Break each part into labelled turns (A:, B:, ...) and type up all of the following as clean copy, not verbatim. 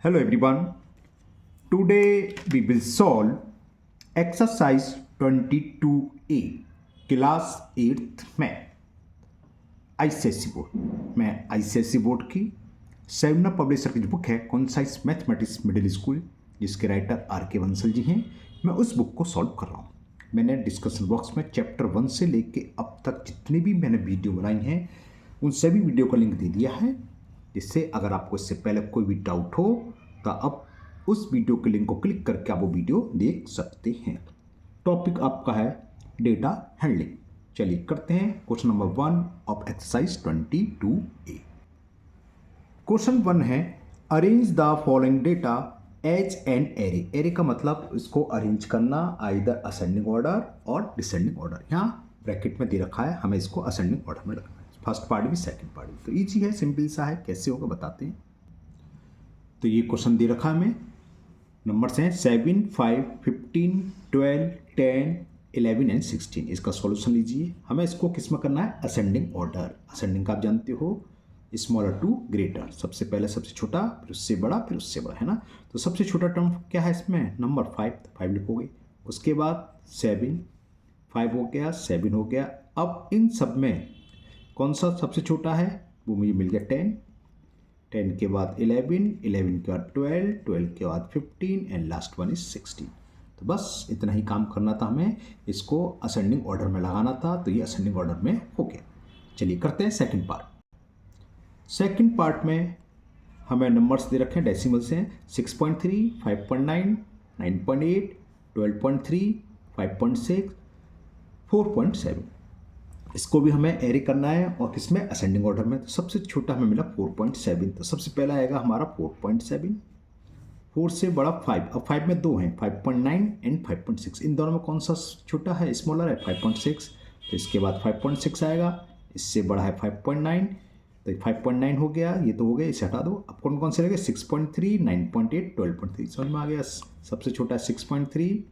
A: Hello everyone. Today we will solve exercise 22A class 8th में ICSE board में ICSE board की सेवना publisher की जो बुक है कॉन्साइज मैथमेटिक्स मिडिल स्कूल जिसके राइटर आर के बंसल जी हैं, मैं उस बुक को सॉल्व कर रहा हूँ। मैंने डिस्कशन बॉक्स में चैप्टर 1 से लेके अब तक जितनी भी मैंने वीडियो बनाई हैं उन सभी वीडियो का लिंक दे दिया है, जिससे अगर आपको इससे पहले कोई भी डाउट हो तो आप उस वीडियो के लिंक को क्लिक करके आप वो वीडियो देख सकते हैं। टॉपिक आपका है डेटा हैंडलिंग। चलिए करते हैं question number 1 of exercise 22A। Question 1 है arrange the following data as an array. Array का मतलब इसको अरेंज करना आइदर असेंडिंग ऑर्डर और डिसेंडिंग ऑर्डर। यहाँ ब्रैकेट में दे रखा है, हमें इसको असेंडिंग ऑर्डर में रखना है, फर्स्ट पार्ट भी सेकंड पार्ट भी। तो ईजी है, सिंपल सा है, कैसे होगा बताते हैं। तो ये क्वेश्चन दे रखा है हमें, नंबर्स हैं 7, 5, 15, 12, 10, 11 एंड 16। इसका सॉल्यूशन लीजिए। हमें इसको किस में करना है, असेंडिंग ऑर्डर। असेंडिंग का आप जानते हो स्मॉलर टू ग्रेटर, सबसे पहले सबसे छोटा, फिर उससे बड़ा, फिर उससे बड़ा, है ना। तो सबसे छोटा टर्म क्या है इसमें, नंबर 5, तो 5 लिखोगे। उसके बाद 7, 5 हो गया, 7 हो गया। अब इन सब में कौन सा सबसे छोटा है, वो मुझे मिल गया 10, 10 के बाद 11, 11 के बाद 12, 12 के बाद 15 एंड लास्ट वन इज 16। तो बस इतना ही काम करना था हमें, इसको असेंडिंग ऑर्डर में लगाना था, तो ये असेंडिंग ऑर्डर में हो गया। चलिए करते हैं सेकंड पार्ट। सेकंड पार्ट में हमें नंबर्स दे रखे हैं, डेसिमल्स हैं 6.3, 5.9, 9.8, 12.3, 5.6, 4.7। इसको भी हमें एरे करना है और किसमें, असेंडिंग ऑर्डर में। तो सबसे छोटा हमें मिला 4.7, तो सबसे पहला आएगा हमारा 4.7, 4 से बड़ा 5। अब 5 में दो हैं, 5.9 एंड 5.6। इन दोनों में कौन सा छोटा है, स्मॉलर है, 5.6। तो इसके बाद 5.6 आएगा, इससे बड़ा है 5.9, तो 5.9 हो गया, ये तो हो गया, इसे हटा दो। अब कौन कौन से रहेंगे, 6.3, 9.8, 12.3। समझ में आ गया। सबसे छोटा है 6.3,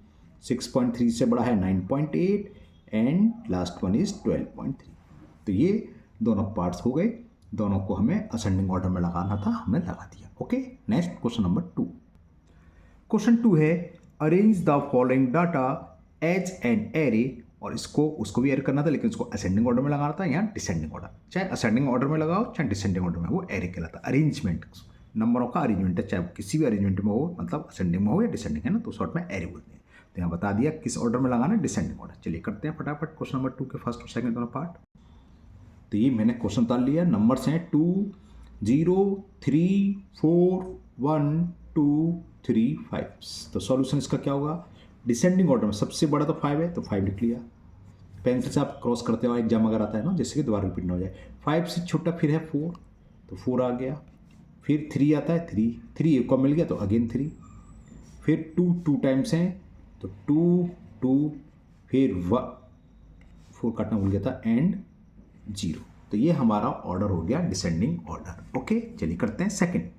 A: 6.3 से बड़ा है 9.8 एंड लास्ट वन इज 12.3। तो ये दोनों पार्ट्स हो गए, दोनों को हमें असेंडिंग ऑर्डर में लगाना था, हमने लगा दिया। Okay, next question number 2। Question 2 है arrange the following data as an array. और उसको भी एरे करना था, लेकिन इसको असेंडिंग ऑर्डर में लगाना था या डिसेंडिंग ऑर्डर। चाहे असेंडिंग ऑर्डर में लगाओ चाहे डिसेंडिंग ऑर्डर में, वो एरे कहलाता है। अरेंजमेंट नंबरों का अरेंजमेंट है, चाहे किसी भी अरेंजमेंट में हो, मतलब असेंडिंग में हो या डिसेंडिंग, है ना, तो शॉर्ट में एरे बोलते हैं। तो यहाँ बता दिया किस ऑर्डर में लगाना है, डिसेंडिंग ऑर्डर। चलिए करते हैं फटाफट क्वेश्चन नंबर 2 के फर्स्ट और सेकंड दोनों पार्ट। तो ये मैंने क्वेश्चन उतार लिया, नंबर्स हैं 2, 0, 3, 4, 1, 2, 3, 5। तो सॉल्यूशन इसका क्या होगा, डिसेंडिंग ऑर्डर में सबसे बड़ा तो 5 है, तो 5 लिख लिया। पेंसिल से आप क्रॉस करते हो, एग्जाम अगर आता है ना, जैसे कि दोबारा रिपीट ना हो जाए। 5 से छोटा फिर है 4, तो 4 आ गया। फिर 3 आता है, 3 एक को मिल गया, तो अगेन 3। फिर 2 टाइम्स हैं, तो 2, 2, फिर 4 काटना भूल गया था, एंड 0। तो ये हमारा ऑर्डर हो गया डिसेंडिंग ऑर्डर। ओके, चलिए करते हैं सेकंड।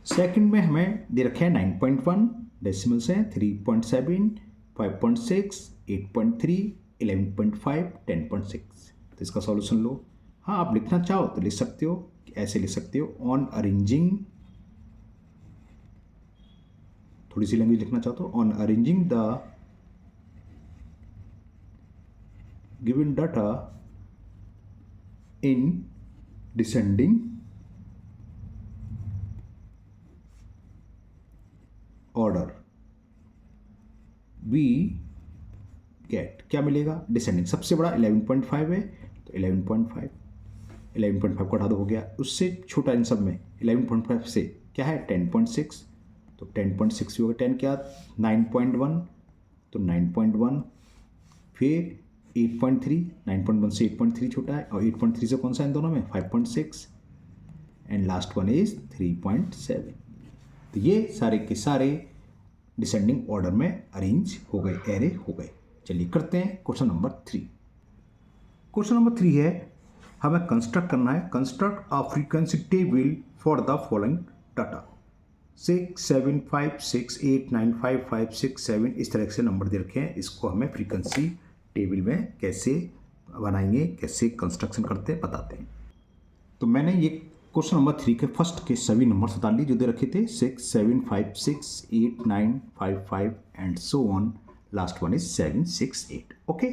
A: सेकंड में हमें दे रखे हैं 9.1, डेसिमल्स हैं 3.7, 5.6, 8.3, 11.5, 10.6। तो इसका सॉल्यूशन लो। हाँ, आप लिखना चाहो तो लिख सकते हो, ऐसे लिख सकते हो, ऑन अरेंजिंग, थोड़ी सी लैंग्वेज लिखना चाहो तो on arranging the given data in descending order we get, क्या मिलेगा, डिसेंडिंग। सबसे बड़ा 11.5 है, तो 11.5, 11.5 को हटा दो, हो गया। उससे छोटा इन सब में 11.5 से क्या है, 10.6, तो 10.6 होगा। 10 क्या, 9.1, तो 9.1, फिर 8.3, 9.1 से 8.3 छोटा है, और 8.3 से कौन सा इन दोनों में, 5.6, एंड लास्ट वन इज 3.7। तो ये सारे के सारे डिसेंडिंग ऑर्डर में अरेंज हो गए, एरे हो गए। चलिए करते हैं क्वेश्चन नंबर 3। क्वेश्चन नंबर 3 है हमें कंस्ट्रक्ट करना है, construct a frequency table for the following data. 6, 7, 5, 6, 8, 9, 5, 5, 6, 7, इस तरह से नंबर दे रखे हैं। इसको हमें फ्रीक्वेंसी टेबल में कैसे बनाएंगे, कैसे कंस्ट्रक्शन करते हैं, बताते हैं। तो मैंने ये क्वेश्चन नंबर 3 के फर्स्ट के सभी नंबर बता लिए जो दे रखे थे 6, 7, 5, 6, 8, 9, 5, 5 and so on. Last one is 7, 6, 8। Okay,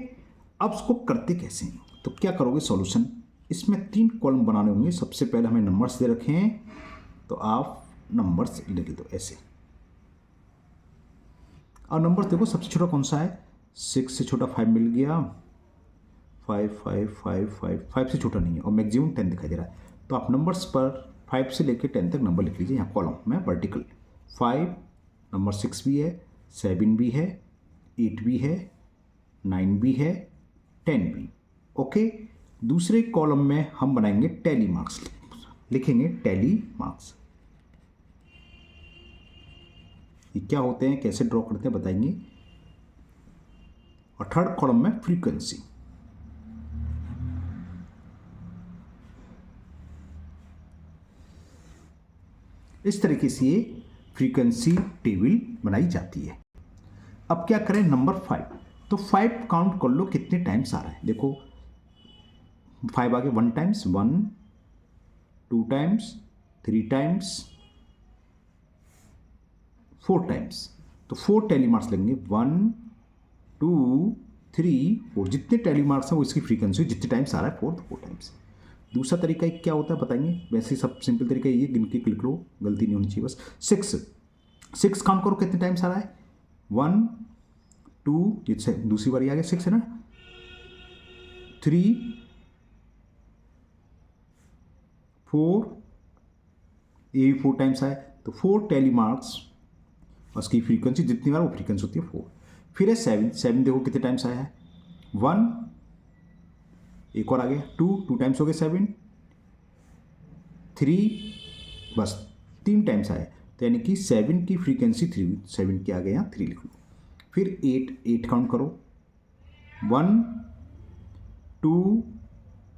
A: अब इसको करते कैसे हैं? तो क्या करोगे सॉल्यूशन, इसमें 3 कॉलम बनाने होंगे। सबसे पहले हमें नंबर्स दे रखे हैं तो आप नंबर्स लिख दो ऐसे। और नंबर्स देखो सबसे छोटा कौन सा है, 6 से छोटा 5 मिल गया, 5, 5, 5, 5, 5 से छोटा नहीं है और मैक्सिमम 10 दिखाई दे रहा है। तो आप नंबर्स पर 5 से लेकर 10 तक नंबर लिख लीजिए यहाँ कॉलम में वर्टिकल। 5 नंबर 6 भी है, 7 भी है, 8 भी है, 9 भी है, 10 भी। ओके, दूसरे कॉलम में हम बनाएंगे टैली मार्क्स, लिखेंगे टैली मार्क्स। ये क्या होते हैं, कैसे ड्रॉ करते हैं बताएंगे। और थर्ड कॉलम में फ्रीक्वेंसी। इस तरीके से ये फ्रीक्वेंसी टेबल बनाई जाती है। अब क्या करें, नंबर 5, तो 5 काउंट कर लो कितने टाइम्स आ रहा है। देखो 5 आगे 1 टाइम्स, 1, 2 टाइम्स, 3 टाइम्स, 4 टाइम्स। तो 4 टैली मार्क्स लगेंगे, 1, 2, 3, 4। जितने टैली मार्क्स हैं वो इसकी फ्रीक्वेंसी जितने टाइम्स आ रहा है 4 टाइम्स। दूसरा तरीका क्या होता है बताएंगे, वैसे सब सिंपल तरीका ये गिन के क्लिक लो, गलती नहीं होनी चाहिए बस। 6 काउंट करो कितने टाइम्स आ रहा है, 1, 2, ये दूसरी बारी आ गया 6 है ना, 3, 4, ये भी 4 टाइम्स आए। तो 4 टैली मार्क्स, उसकी फ्रीक्वेंसी जितनी बार वो फ्रीक्वेंसी होती है 4। फिर है 7 देखो कितने टाइम्स आया है, 1, एक और आ गया 2 टाइम्स हो गए 7, 3, बस 3 टाइम्स आए। तो यानी कि 7 की फ्रीक्वेंसी 3, 7 के आगे यहाँ 3 लिख लो। फिर 8 काउंट करो, 1, 2,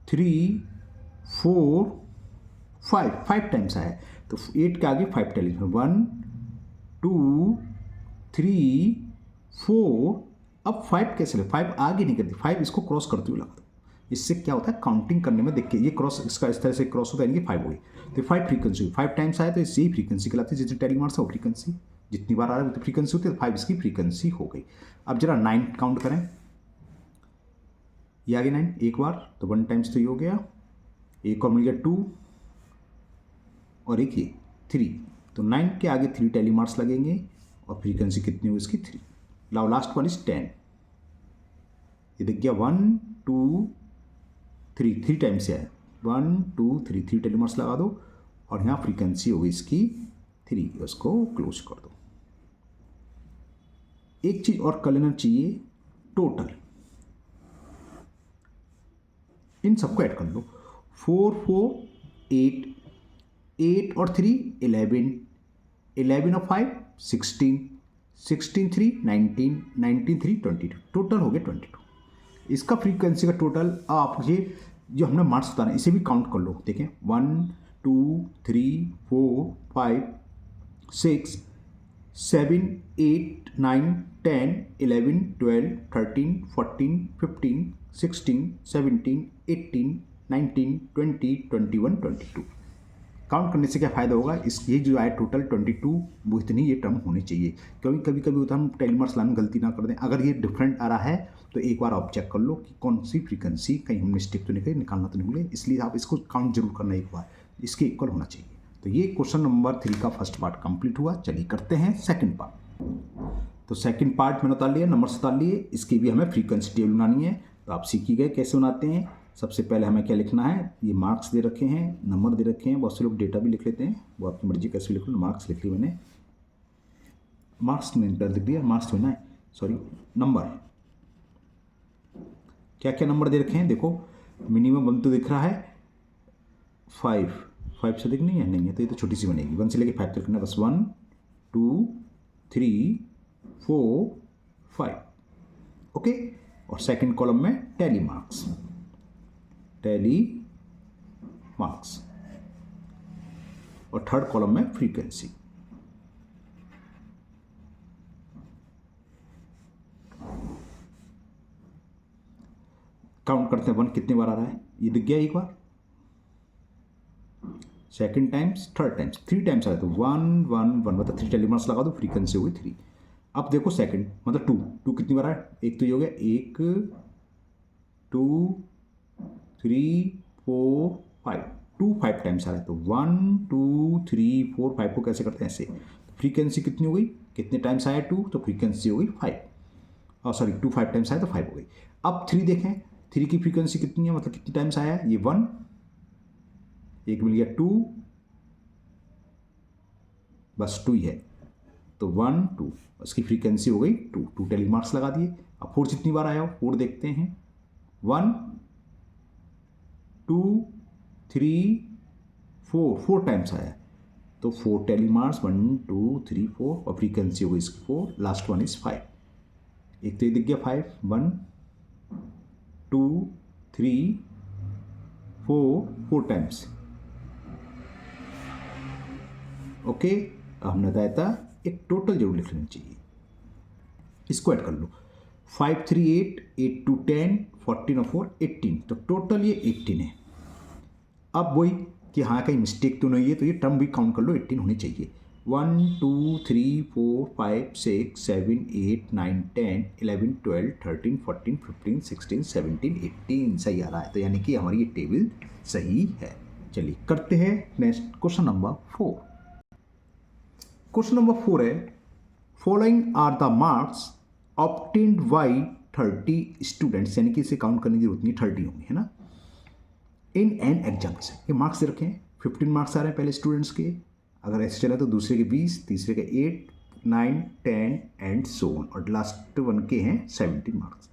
A: 3, 4, 5 टाइम्स आया। तो 8 के आगे 5 टैली, 1, 2, 3, 4। अब 5 कैसे ले, 5 आगे नहीं करती, 5 इसको क्रॉस करते हुए लगा दो। इससे क्या होता है काउंटिंग करने में, देखिए ये क्रॉस इसका इस तरह से क्रॉस होता है, यानी कि 5 हो गई। तो 5 फ्रीक्वेंसी 5 टाइम्स आया तो इससे ही फ्रीक्वेंसी कहलाती है। जितनी टैली मार्क्स है वो फ्रीक्वेंसी, जितनी बार आ रहा है वो फ्रीक्वेंसी होती है। तो 5 इसकी फ्रीक्वेंसी हो गई। अब जरा 9 काउंट करें, ये आ गया 9 एक बार, तो 1 टाइम्स तो ये हो गया, एक और मिल गया 2 और एक ये 3। तो 9 के आगे 3 टैली मार्क्स लगेंगे और फ्रीक्वेंसी कितनी हुई इसकी 3। नाउ लास्ट वन इज 10, ये देख गया 1, 2, 3 टाइम्स से आया, 1, 2, 3 टैली मार्क्स लगा दो और यहाँ फ्रीक्वेंसी होगी इसकी 3, उसको क्लोज कर दो। एक चीज और कर लेना चाहिए, टोटल इन सबको ऐड कर लो, 4, 4, 8 और 3 11, 11 और 5 16, 16, 3 19, 19, 3 22, टोटल हो गया 22। इसका फ्रीक्वेंसी का टोटल आप ये जो हमने मार्क्स बताना इसे भी काउंट कर लो। देखें 1, 2, 3, 4, 5, 6, 7, 8, 9, 10, 11, 12, 13, 14, 15, 16, 17, 18, 19, 20, 21, 22। काउंट करने से क्या फ़ायदा होगा, इस ये जो आए टोटल 22 वो इतनी ये टर्म होनी चाहिए। क्योंकि कभी कभी होता है हम टैली मार्क्स लाने गलती ना कर दें। अगर ये डिफरेंट आ रहा है तो एक बार आप चेक कर लो कि कौन सी फ्रीक्वेंसी कहीं हमने स्टिक तो नहीं करी, निकालना तो नहीं भूले। इसलिए आप इसको काउंट जरूर करना एक बार, इसके इक्वल होना चाहिए। तो ये क्वेश्चन नंबर 3 का फर्स्ट पार्ट कंप्लीट हुआ। चलिए करते हैं सेकंड पार्ट। तो सेकंड पार्ट मैंने उतार लिया, नंबर्स उतार लिए, इसकी भी हमें फ्रीक्वेंसी टेबल बनानी है। तो आप सीख ही गए कैसे बनाते हैं। सबसे पहले हमें क्या लिखना है, ये मार्क्स दे रखे हैं, नंबर दे रखे हैं, बहुत से लोग डेटा भी लिख लेते हैं, वो आपकी मर्जी कैसे लिख लो। मार्क्स लिख ली मैंने, मार्क्स में लिख दिया, मार्क्स होना है सॉरी नंबर। क्या क्या नंबर दे रखे हैं देखो, मिनिमम 1 तो दिख रहा है, 5 से दिख नहीं है, नहीं है तो ये तो छोटी सी बनेगी। 1 से लेके 5 तक लिखना बस, 1, 2, 3, 4, 5। ओके, और सेकंड कॉलम में टैली मार्क्स, टैली मार्क्स, और थर्ड कॉलम में फ्रीक्वेंसी। काउंट करते हैं 1 कितने बार आ रहा है, ये दिख गया एक बार, second times, third times, 3 times आया तो 1 1 1 मतलब 3 टेली मार्क्स लगा दो, फ्रीक्वेंसी हो गई 3। अब देखो सेकंड मतलब 2 2 कितनी बार है, एक तो ये हो गया 1 2 3 4 5 2 5 टाइम्स आ रहा है तो 1 2 3 4 5 को कैसे करते हैं ऐसे। फ्रीक्वेंसी कितनी हो गई, कितने टाइम्स आया 2 तो फ्रीक्वेंसी हो गई 5, और सॉरी 2 5 टाइम्स आया तो 5 हो गई। अब 3 देखें, 3 की फ्रीक्वेंसी कितनी है, मतलब कितनी टाइम्स आया है, ये 1 एक मिल गया 2 बस 2 ही है तो 1 2 उसकी फ्रीक्वेंसी हो गई 2 2 टेली मार्क्स लगा दिए। अब 4 जितनी बार आया हो 4 देखते हैं 1 2 3 4 4 टाइम्स आया तो 4 टेली मार्क्स 1 2 3 4 और फ्रीक्वेंसी हो गई इसकी 4, लास्ट वन इज 5। एक तो ये दिख गया 5 1 2 3 4 टाइम्स। ओके, हमने बताया था एक टोटल जरूर लिख लेना चाहिए, इसको ऐड कर लो 5 3 8 8 2 10 14 और 4 18 तो टोटल ये 18 है। अब वही कि हाँ कहीं मिस्टेक तो नहीं है तो ये टर्म भी काउंट कर लो, 18 होनी चाहिए। 1 2 3 4 5 6 7 8 9 10 11 12 13 14 15 16 17 18 सही आ रहा है, तो यानी कि हमारी ये टेबल सही है। चलिए करते हैं next question number 4। Question number 4 है following are the marks obtained by 30 students, यानी कि इसे काउंट करने की जरूरत नहीं, 30 होंगे है ना, इन एन एग्जाम्स। ये मार्क्स दे रखे हैं, 15 मार्क्स आ रहे हैं पहले स्टूडेंट्स के, अगर ऐसे चला तो दूसरे के 20, तीसरे के 8 9 10 एंड सो ऑन, और लास्ट वन के हैं 17 marks.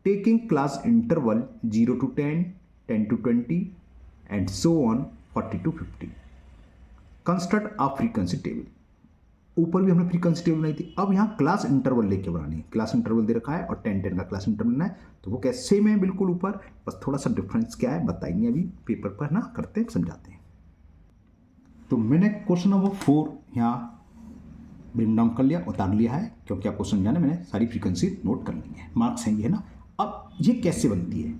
A: Taking class interval 0 to 10 10 to 20 and so on 40 to 50। Construct a frequency table. ऊपर भी हमने फ्रीक्वेंसी टेबल बनाई थी, अब यहाँ क्लास इंटरवल लेके बनानी है। क्लास इंटरवल दे रखा है और 10 10 का क्लास इंटरवल लेना है, तो वो कैसे सेम है बिल्कुल ऊपर, बस थोड़ा सा डिफरेंस क्या है बताएंगे अभी पेपर पर ना, करते हैं समझाते हैं। तो मैंने क्वेश्चन नंबर 4 यहाँ ब्रिंग डाउन कर लिया, उतार लिया है, क्योंकि आपको समझाने मैंने सारी फ्रीक्वेंसी नोट कर ली है, मार्क्स हैं ये है ना। अब ये कैसे बनती है,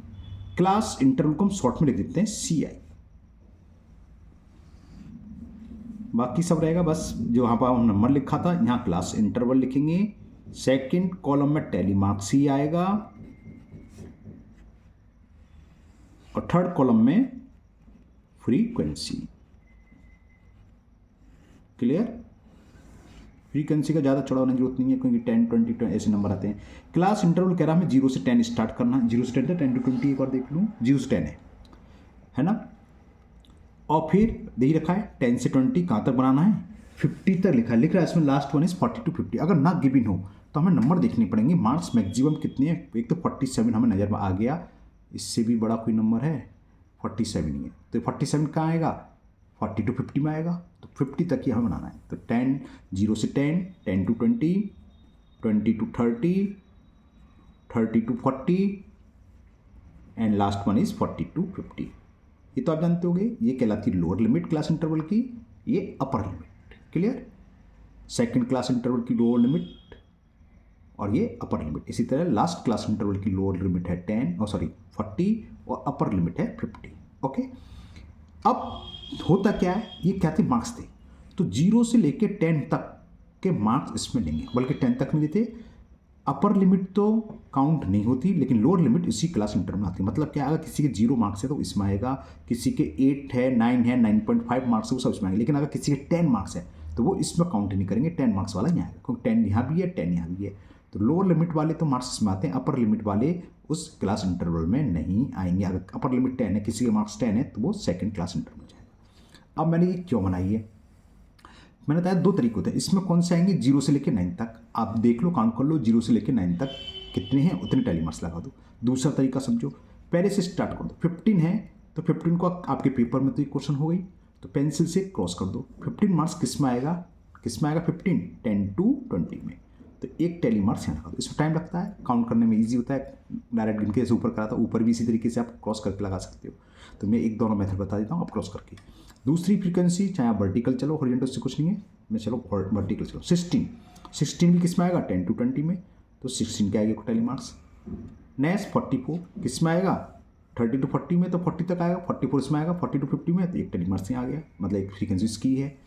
A: क्लास इंटरवल को हम शॉर्ट में लिख देते हैं CI, बाकी सब रहेगा बस जो वहाँ पर नंबर लिखा था, यहाँ क्लास इंटरवल लिखेंगे, सेकंड कॉलम में टेली मार्क्स ही आएगा और थर्ड कॉलम में फ्रीक्वेंसी। क्लियर, फ्रीक्वेंसी का ज़्यादा चौड़ा होने की जरूरत नहीं है क्योंकि 10 20 ऐसे नंबर आते हैं। क्लास इंटरवल कह रहा है हमें 0 से 10 स्टार्ट करना, 0 से 10 था, 10 to 20 एक बार देख लूँ, 0 से 10 है ना, और फिर दे रखा है 10 से 20 कहाँ तक बनाना है, 50 तक लिखा है, लिख रहा है इसमें लास्ट वन इज 40 to 50। अगर ना गिवन हो तो हमें नंबर देखने पड़ेंगे, मार्क्स मैक्सिमम कितने हैं, एक तो 47 हमें नज़र में आ गया, इससे भी बड़ा कोई नंबर है 47 ही है, तो 47 कहाँ आएगा, 40 to 50 में आएगा, तो 50 तक ही हमें बनाना है। तो 10 0 से 10 10 to 20 20 to 30 30 to 40 and last one is 40 to 50। ये तो आप जानते होंगे, ये कहलाती है लोअर लिमिट क्लास इंटरवल की, ये upper limit. Clear, second class interval की लोअर लिमिट और ये अपर लिमिट। इसी तरह लास्ट क्लास इंटरवल की लोअर लिमिट है 10 और सॉरी 40 और अपर लिमिट है 50। ओके, अब होता क्या है, ये क्या थे मार्क्स थे, तो 0 से लेके 10 तक के मार्क्स इसमें लेंगे, बल्कि 10 तक नहीं देते। अपर लिमिट तो काउंट नहीं होती, लेकिन लोअर लिमिट इसी क्लास इंटरवल में आती है। मतलब क्या, अगर किसी के 0 मार्क्स है तो इसमें आएगा, किसी के 8 है 9 है 9.5 मार्क्स है वो सब इसमें आएंगे, लेकिन अगर किसी के 10 मार्क्स है तो वो इसमें काउंट नहीं करेंगे, 10 मार्क्स वाला यहाँ आएगा, क्योंकि 10 यहाँ भी है 10 यहाँ भी है। तो लोअर लिमिट वाले तो मार्क्स इसमें आते हैं, अपर लिमिट वाले उस क्लास इंटरवल में नहीं आएंगे। अगर अपर लिमिट 10 है, किसी के मार्क्स 10 है तो वो सेकेंड क्लास इंटरवल में जाएगा। अब मैंने ये क्यों बनाई है, मैंने बताया 2 तरीके होते हैं, इसमें कौन से आएंगे 0 से लेकर 9 तक, आप देख लो काउंट कर लो 0 से लेकर 9 तक कितने हैं उतने टेली मार्क्स लगा दो। दूसरा तरीका समझो, पहले से स्टार्ट कर दो, 15 है तो 15 को आपके पेपर में तो ये क्वेश्चन हो गई, तो पेंसिल से क्रॉस कर दो। 15 मार्क्स किस में आएगा 15 10 to 20 में, तो एक टेली मार्क्स यहाँ लगा दो। इसमें टाइम लगता है, काउंट करने में ईजी होता है, डायरेक्ट गिन के जैसे ऊपर करा था ऊपर भी इसी तरीके से आप क्रॉस करके लगा सकते हो। तो मैं एक दोनों मेथड बता देता हूँ, आप क्रॉस करके। दूसरी फ्रीक्वेंसी, चाहे आप वर्टिकल चलो, हॉरिजॉन्टल से कुछ नहीं है, मैं चलो वर्टिकल चलो। 16 भी किस में आएगा 10 to 20 में, तो 16 के आएगा टेली मार्क्स। नेक्स्ट 44 किस में आएगा 30 to 40 में तो 40 तक आएगा, 44 इसमें आएगा, 40 to 50 में तो एक टेलीमार्क्स यहाँ आ गया, मतलब एक फ्रीक्वेंसी इसकी है।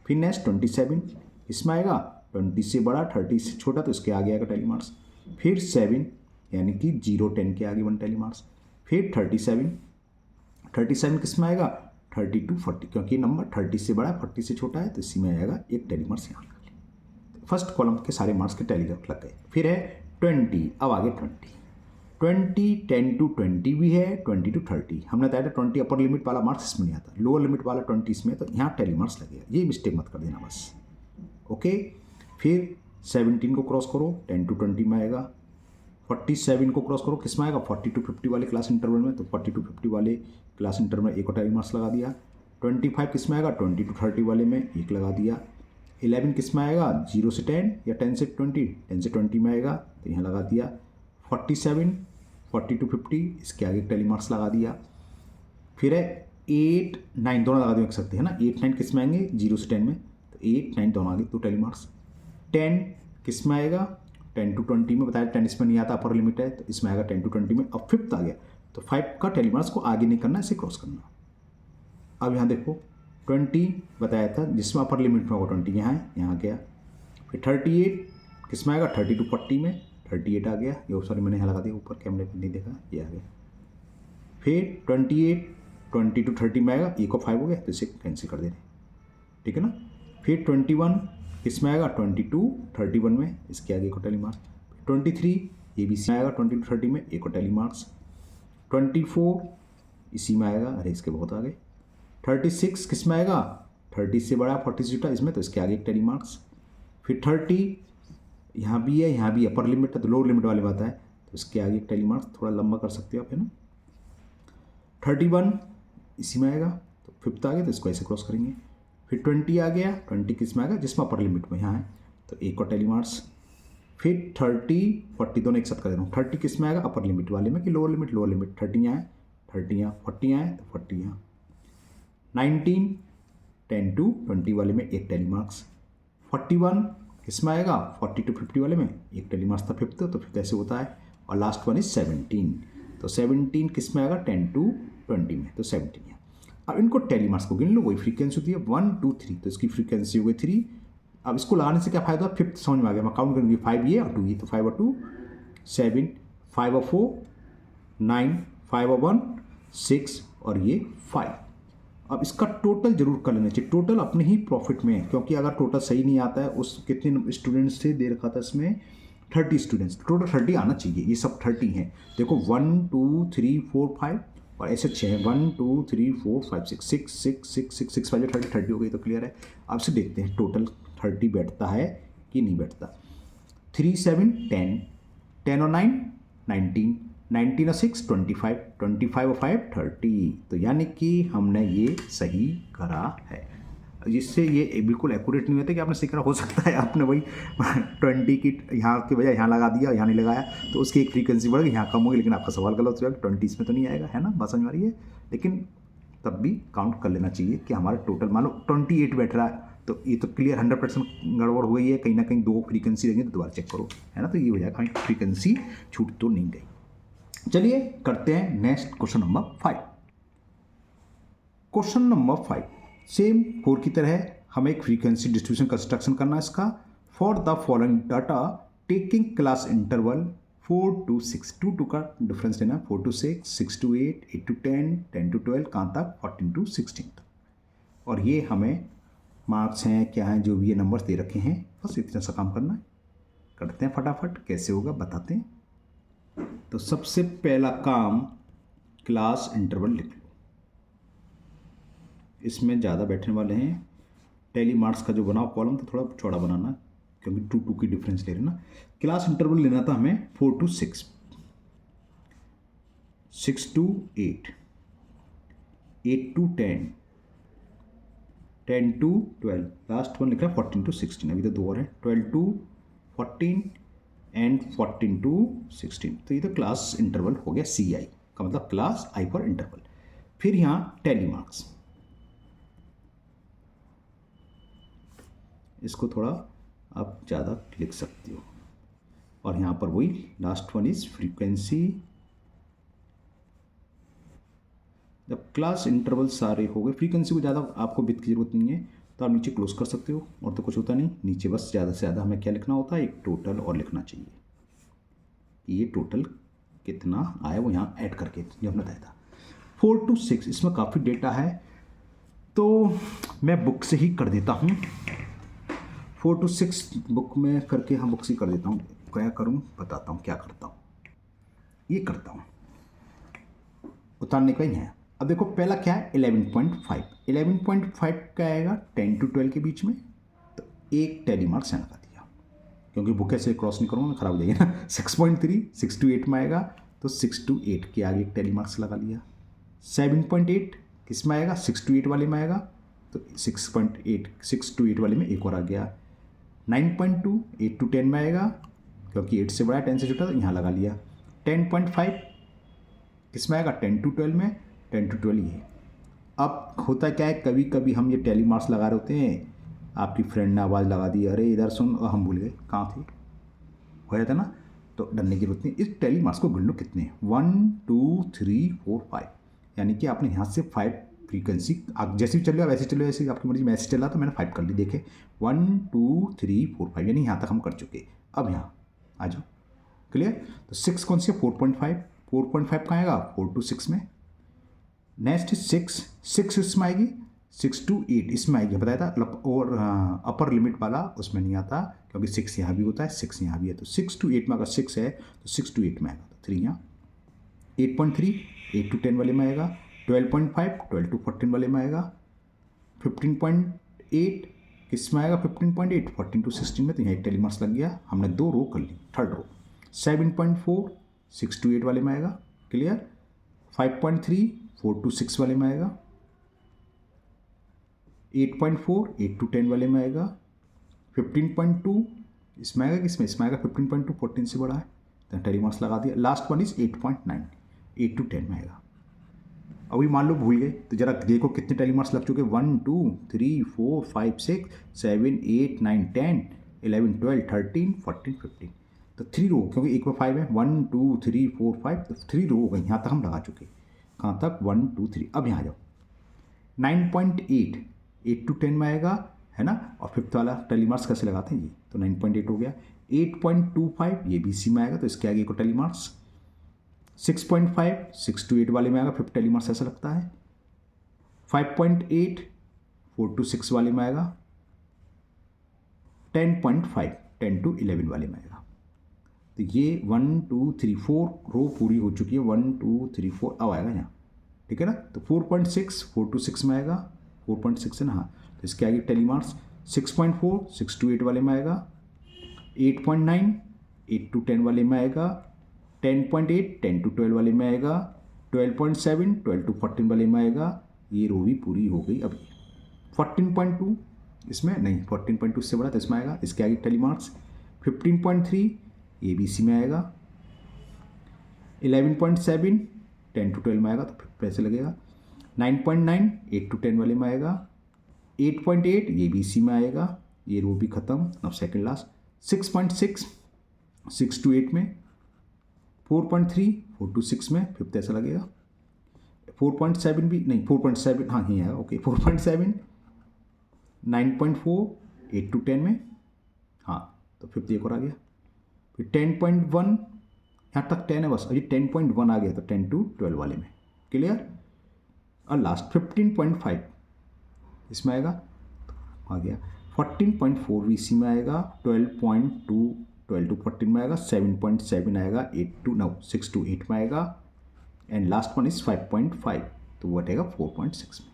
A: फिर नेक्स्ट 27 इसमें आएगा, 20 से बड़ा 30 से छोटा तो इसके आगे आएगा टेलीमार्क्स। फिर 7 यानी कि 0 10 के आगे 1 टेलीमार्क्स। फिर 37 किस में आएगा, 30 to 40, क्योंकि नंबर 30 से बड़ा 40 से छोटा है तो इसी में आएगा एक टेलीमार्क्स यहाँ। फर्स्ट कॉलम के सारे मार्क्स के टैली लग गए। फिर है 20, अब आगे 20 10 to 20 भी है, 20 to 30। हमने बताया था 20 अपर लिमिट वाला मार्क्स इसमें नहीं आता, लोअर लिमिट वाला 20 इसमें, तो यहाँ टैली मार्क्स लगेगा, ये मिस्टेक मत कर देना बस। ओके, फिर 17 को क्रॉस करो, 10 to 20 में आएगा। 47 को क्रॉस करो, किस में आएगा, 40 to 50 वाले क्लास इंटरवल में, तो 40 to 50 वाले क्लास इंटरवल में एक और टैली मार्क्स लगा दिया। 25 किस में आएगा, 20 to 30 वाले में एक लगा दिया। 11 किस में आएगा, 0 से 10 या 10 से 20, 10 से 20 में आएगा तो यहाँ लगा दिया। 47 40 to 50 इसके आगे टैली मार्क्स लगा दिया। फिर है 8 9 दोनों लगा देख सकते हैं ना, 8 9 किस में आएंगे, 0 से 10 में, तो 8 9 दोनों आगे तो टैली मार्क्स। 10 किस में आएगा, 10 to 20 में बताया, 10 इसमें नहीं आता, अपर लिमिट है, तो इसमें आएगा 10 to 20 में। अब 5th आ गया, तो 5 का टैली मार्क्स को आगे नहीं करना, इसे क्रॉस करना। अब यहाँ देखो 20 बताया था जिसमें अपर लिमिट में होगा 20, यहाँ गया। फिर 38 किस में आएगा, 30 to 40 में, 38 आ गया, ये सॉरी मैंने यहाँ लगा दिया, ऊपर कैमरे पे नहीं देखा, ये आ गया। फिर 28 20 to 30 में आएगा, एक और 5 हो गया तो इसे कैंसिल कर देना, ठीक है ना। फिर 21 किस में आएगा, 20 to 31 में, इसके आगे एक और टैली मार्क्स। 23 ये भी इसी में आएगा, 20 to 30 में एक और टैली मार्क्स। 24 इसी में आएगा, अरे इसके बहुत आगे। 36 किस में आएगा, 30 से बड़ा 40 से छोटा इसमें, तो इसके आगे एक टैली मार्क्स। फिर 30 यहाँ भी है, यहाँ भी अपर लिमिट है, तो लोअर लिमिट वाले बात है, तो इसके आगे एक टैली मार्क्स, थोड़ा लंबा कर सकते हो आप, है ना। 31 इसी में आएगा, तो 5th आ गया, तो इसको ऐसे क्रॉस करेंगे। फिर 20 आ गया, 20 किस में आएगा, जिसमें अपर लिमिट में यहाँ है, तो एक और टैली मार्क्स। फिर 30 40 दोनों एक साथ कर दे रहा हूँ। 30 किस में आएगा, अपर लिमिट वाले में कि लोअर लिमिट, 30 यहाँ है, 30 यहाँ, 40 यहाँ है, तो 40 यहाँ। 19 10 to 20 वाले में एक टैली मार्क्स। 41 किसमें आएगा, 40 to 50 वाले में एक टैली मार्क्स था 5th, तो 5th ऐसे होता है। और लास्ट वन इज 17, तो 17 किसमें आएगा, 10 to 20 में, तो 17 है। अब इनको टैली मार्क्स को गिन लो, वही फ्रीक्वेंसी होती है 1 2 3, तो इसकी फ्रीक्वेंसी हो गई 3। अब इसको लगाने से क्या फायदा, 5th समझ में आ गया, मैं काउंट करूँगी, 5 ये और 2 ये, तो 5 और 2 7, 5 और 4 9, 5 और 1 6 और ये 5। अब इसका टोटल जरूर कर लेना चाहिए, टोटल अपने ही प्रॉफिट में है, क्योंकि अगर टोटल सही नहीं आता है, उस कितने स्टूडेंट्स थे दे रखा था इसमें 30 स्टूडेंट्स, टोटल 30 आना चाहिए, ये सब 30 हैं। देखो 1 2 3 4 5 और ऐसे 6 1 2 3 4 5 6 6 6 6 6 6 5 30 हो गई, तो क्लियर है। अब से देखते हैं टोटल 30 बैठता है कि नहीं बैठता। 3 7 10 10 और 9 19 19 और 6 25 25 और 5 30, तो यानी कि हमने ये सही करा है। जिससे ये बिल्कुल एक्यूरेट नहीं होता कि आपने सही करा, हो सकता है आपने वही 20 की यहाँ के बजाय यहाँ लगा दिया, यहाँ नहीं लगाया, तो उसकी एक फ्रीक्वेंसी बढ़ गई, यहाँ कम होगी, लेकिन आपका सवाल गलत हो जाएगा, 20 में तो नहीं आएगा, है ना, बात समझ में आ रही है। लेकिन तब भी काउंट कर लेना चाहिए कि हमारा टोटल मान लो 28 बैठ रहा है, तो ये तो क्लियर 100% गड़बड़ हो गई है, कहीं ना कहीं 2 फ्रीक्वेंसी रहेंगी, तो दोबारा चेक करो, है ना, तो ये हो जाएगा कहीं फ्रीक्वेंसी छूट तो नहीं गई। चलिए करते हैं next question number 5। Question number 5 same 4 की तरह हमें एक फ्रीक्वेंसी डिस्ट्रीब्यूशन कंस्ट्रक्शन करना है इसका। For the following data taking class interval 4 to 6, 2 का डिफरेंस लेना, 4 to 6, 6 to 8, 8 to 10, 10 to 12, कहाँ तक 14 to 16 तक। और ये हमें मार्क्स हैं क्या हैं, जो भी ये नंबर्स दे रखे हैं, बस इतना सा काम करना है। करते हैं फटाफट, कैसे होगा बताते हैं। तो सबसे पहला काम क्लास इंटरवल लिख लो, इसमें ज़्यादा बैठने वाले हैं। टैली मार्क्स का जो बनाओ कॉलम तो थोड़ा चौड़ा बनाना, क्योंकि 2 2 की डिफरेंस ले रहे ना। क्लास इंटरवल लेना था हमें 4 to 6, 6 to 8, 8 to 10, 10 to 12, last one लिख रहा है 14 to 16, अभी तो 2 और है, 12 to 14 एंड 14 to 16, तो ये तो क्लास इंटरवल हो गया CI का मतलब क्लास आई फॉर इंटरवल। फिर यहाँ टैली मार्क्स, इसको थोड़ा आप ज़्यादा लिख सकते हो, और यहाँ पर वही लास्ट वन इज फ्रीक्वेंसी जब क्लास इंटरवल सारे हो गए, फ्रीक्वेंसी को ज़्यादा आपको विथ की जरूरत नहीं है, तो आप नीचे क्लोज कर सकते हो, और तो कुछ होता नहीं। नीचे बस ज़्यादा से ज़्यादा हमें क्या लिखना होता है, एक टोटल और लिखना चाहिए। ये टोटल कितना आया वो यहाँ ऐड करके जो हमने बताया था। 4 to 6 इसमें काफ़ी डेटा है, तो मैं बुक से ही कर देता हूँ। 4 to 6 बुक में करके हम बुक से कर देता हूँ। क्या करूँ बताता हूँ क्या करता हूँ। ये करता हूँ, उतारने का ही है। अब देखो पहला क्या है, 11.5। 11.5 क्या आएगा, 10 to 12 के बीच में, तो एक टैली मार्क्स यहाँ लगा दिया, क्योंकि बुक ऐसे क्रॉस नहीं करूँगा, खराब हो जाएगी ना। 6.3 6 to 8 में आएगा, तो 6 to 8 के आगे एक टैली मार्क्स लगा लिया। 7.8 किस में आएगा, 6 to 8 वाले में आएगा, तो 6.8 6 to 8 वाले में एक और आ गया। 9.2 8 to 10 में आएगा, क्योंकि 8 से बड़ा 10 से छोटा, तो यहाँ लगा लिया। 10.5 किस में आएगा, 10 to 12 में, 10 to 12 ये। अब होता क्या है, कभी कभी हम ये टैली मार्क्स लगा रहे होते हैं, आपकी फ्रेंड ने आवाज़ लगा दी, अरे इधर सुन, और हम भूल गए कहाँ थे, हो जाता ना, तो डरने की जरूरत नहीं। इस टैली मार्क्स को गिन लो कितने हैं, 1 2 3 4 5, यानी कि आपने यहाँ से 5 फ्रीक्वेंसी, आप जैसे भी चल रहे हो वैसे चलो, जैसे आपकी मर्जी। मैसेज चला तो मैंने 5 कर ली, देखे 1 2 3 4 5, यानी यहाँ तक हम कर चुके। अब यहाँ आ जाओ, क्लियर। तो 6 कौन सी है, 4.5। 4.5 कहाँ आएगा, 4 to 6 में। नेक्स्ट 6 इसमें आएगी, 6 to 8 इसमें आएगी, बताया था। और अपर लिमिट वाला उसमें नहीं आता, क्योंकि 6 यहाँ भी होता है, 6 यहाँ भी है। तो 6 to 8 में अगर 6 है तो 6 to 8 में आएगा, तो 3 यहाँ। 8.3 8 to 10 वाले में आएगा। 12.5 12 to 14 वाले में आएगा। 15.8 किस में आएगा, 15.8 14 to 16 में, तो यहाँ एक टैली मार्क्स लग गया। हमने 2 रो कर ली, थर्ड रो। 7.4 6 to 8 वाले में आएगा, क्लियर। 5.3 4 to 6 वाले में आएगा। 8.4 8 to 10 वाले में आएगा। 15.2 इसमें आएगा, किसमें, इसमें आएगा। 15.2 14 से बड़ा है, तो टैली मार्क्स लगा दिया। लास्ट वन इज 8.9 8 to 10 में आएगा। अभी मान लो भूल गए, तो जरा देखो कितने टैली मार्क्स लग चुके, 1 2 3 4 5 6 7 8 9 10 11 12 13 14 15, तो 3 रो, क्योंकि एक में 5 है। 1 2 3 4 5, तो 3 रो हो गई। यहाँ तक हम लगा चुके, कहाँ तक, 1 2 3। अब यहाँ जाओ, 9.8 8 to 10 में आएगा, है ना। और फिफ्थ वाला टैली मार्क्स कैसे लगाते हैं ये, तो 9.8 हो गया। 8.25 ये भी इसी में आएगा, तो इसके आगे को टैली मार्क्स। 6.5 6 to 8 वाले में आएगा, फिफ्थ टैली मार्क्स ऐसा लगता है। 5.8 4 to 6 वाले में आएगा। 10.5 10 to 11 वाले में आएगा। तो ये 1 2 3 4 रो पूरी हो चुकी है। 1 2 3 4 अब आएगा यहाँ, ठीक है ना। तो 4.6 4 to 6 में आएगा, 4.6 है ना, हाँ। तो इसके आगे टैली मार्क्स। 6.4 6 to 8 वाले में आएगा। 8.9 8 to 10 वाले में आएगा। 10.8 10 to 12 वाले में आएगा। 12.7 12 to 14 वाले में आएगा। ये रो भी पूरी हो गई। अब 14.2 इसमें नहीं, 14.2 से बड़ा, तो इसमें आएगा। इसके आगे टैली मार्क्स। 15.3 ये भी इसी में आएगा। 11.7 10 to 12 में आएगा, तो फिर पैसे लगेगा। 9.9 8 to 10 वाले में आएगा। 8.8 ये भी इसी में आएगा, ये रो भी खत्म। अब सेकंड लास्ट 6.6 6 to 8 में। 4.3 4 to 6 में, फिफ्थ ऐसा लगेगा। 4.7 भी नहीं, 4.7 हाँ ही आएगा, ओके। 4.7 9.4 8 to 10 में, हाँ, तो फिफ्थ एक और आ गया। फिर 10.1 यहाँ तक 10 है बस, अभी 10.1 आ गया, तो 10 to 12 वाले में, क्लियर। और लास्ट 15.5 इसमें आएगा, तो आ गया। 14.4 भी इसी में आएगा। 12.2 12 to 14 में आएगा। 7.7 आएगा 6 to 8 में आएगा। एंड लास्ट वन इज 5.5, तो वो आएगा 4.6 में।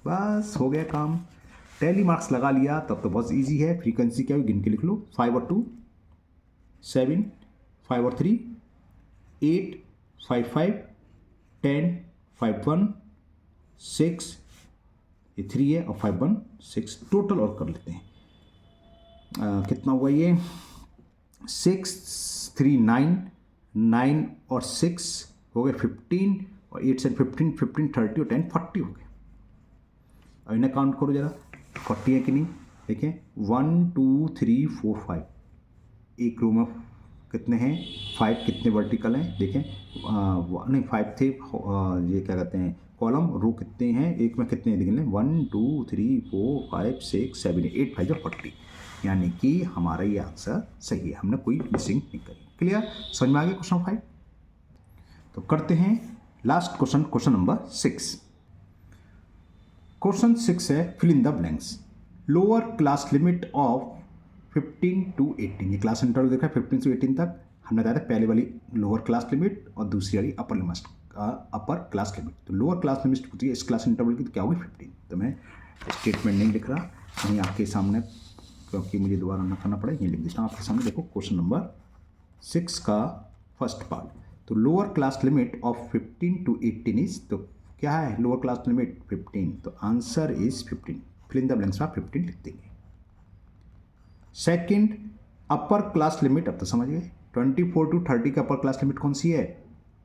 A: बस हो गया काम, टैली मार्क्स लगा लिया। तब तो बहुत ईजी है। फ्रीक्वेंसी क्या हुई गिन के लिख लो, 5 और 2 7, 5 और 3 8, 5 5 10, 5 1 6, ये 3 है और 5 1 6। टोटल और कर लेते हैं, कितना हुआ ये, 6 3 9 9 और 6 हो गए 15, और 8 से 15 15 30 और 10 40 हो गए। अब इन्हें काउंट करो जरा, 40 है कि नहीं, देखें 1 2 3 4 5, एक रो में कितने हैं 5, कितने वर्टिकल हैं देखें, नहीं 5 थे, ये क्या कहते हैं कॉलम, रो कितने हैं, एक में कितने देख लें 1 2 3 4 5 6 7 8 5 40, यानी कि हमारा ये आंसर सही है, हमने कोई मिसिंग नहीं करी। क्लियर, समझ में आ गया क्वेश्चन 5। तो करते हैं last question, question number 6। Question 6 है fill in the blanks. Lower class limit of 15 to 18, ये क्लास इंटरवल देखा है 15 से 18 तक, हमने बताया था पहले वाली लोअर क्लास लिमिट और दूसरी वाली अपर क्लास लिमिट। तो लोअर क्लास लिमिट पूछी है इस क्लास इंटरवल की, तो क्या होगी 15। तो मैं स्टेटमेंट नहीं लिख रहा कहीं आपके सामने, क्योंकि मुझे दोबारा ना करना पड़े, ये लिख देता हूँ आपके सामने। देखो क्वेश्चन नंबर 6 का फर्स्ट पार्ट, तो lower class limit of 15 to 18 is, तो क्या है लोअर क्लास लिमिट 15, तो answer is 15, fill in the blanks में 15 लिख देंगे। सेकंड अपर क्लास लिमिट, अब तो समझ गए 24 to 30 का अपर क्लास लिमिट कौन सी है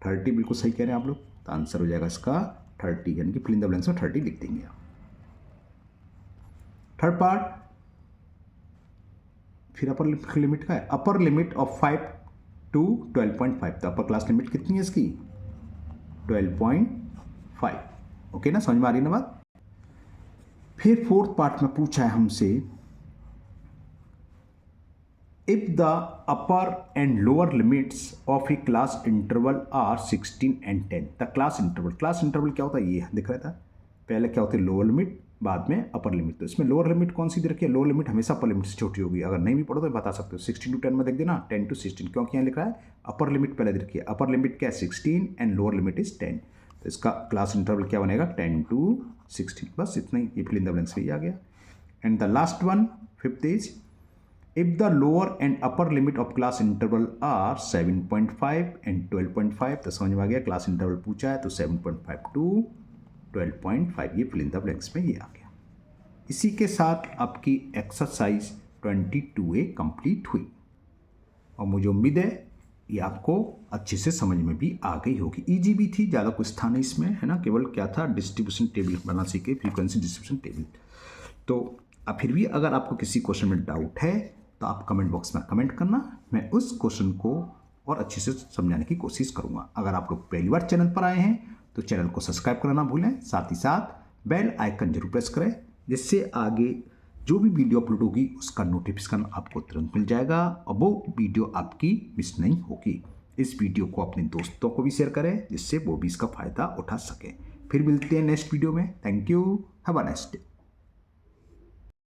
A: 30, बिल्कुल सही कह रहे हैं आप लोग, तो आंसर हो जाएगा इसका 30, यानी कि फिल इन द ब्लैंक्स में 30 लिख देंगे आप। थर्ड पार्ट फिर अपर लिमिट का है, अपर लिमिट ऑफ 5 to 12.5, तो अपर क्लास लिमिट कितनी है इसकी 12.5। ओके ना, समझ में आ रही ना बात। फिर फोर्थ पार्ट में पूछा है हमसे, if the upper and lower limits of a class interval are 16 and 10, the class interval क्या होता है, ये दिख रहा था, पहले क्या होती है लोअर लिमिट, बाद में अपर लिमिट। तो इसमें लोअर लिमिट कौन सी दे रखी है, लोअर लिमिट हमेशा अपर लिमिट से छोटी होगी, अगर नहीं भी पढ़ो तो बता सकते हो 16 to 10 में देख देना, 10 to 16, क्योंकि यहाँ लिख रहा है अपर लिमिट पहले दे रखी है, अपर लिमिट क्या है 16 एंड लोअर लिमिट इज 10, तो इसका क्लास इंटरवल क्या बनेगा 10 to 16, बस इतना ही, ये फिल इन द ब्लैंक्स में आ गया। And the last one fifth is, if the lower and upper limit of class interval are 7.5 and 12.5, तो समझ में आ गया क्लास इंटरवल पूछा है तो 7.5 to 12.5, ये फिल इन द ब्लैंक्स में ये आ गया। इसी के साथ आपकी एक्सरसाइज 22A कंप्लीट हुई और मुझे उम्मीद है ये आपको अच्छे से समझ में भी आ गई होगी। इजी भी थी, ज़्यादा कुछ था नहीं इसमें, है ना, केवल क्या था डिस्ट्रीब्यूशन टेबल बना सीखे, फ्रीक्वेंसी डिस्ट्रीब्यूशन टेबल। तो अब फिर भी अगर आपको किसी क्वेश्चन में डाउट है तो आप कमेंट बॉक्स में कमेंट करना, मैं उस क्वेश्चन को और अच्छे से समझाने की कोशिश करूंगा। अगर आप लोग पहली बार चैनल पर आए हैं तो चैनल को सब्सक्राइब करना ना भूलें, साथ ही साथ बेल आइकन जरूर प्रेस करें, जिससे आगे जो भी वीडियो अपलोड होगी उसका नोटिफिकेशन आपको तुरंत मिल जाएगा और वो वीडियो आपकी मिस नहीं होगी। इस वीडियो को अपने दोस्तों को भी शेयर करें, जिससे वो भी इसका फ़ायदा उठा सकें। फिर मिलते हैं नेक्स्ट वीडियो में। Thank you, have a nice day.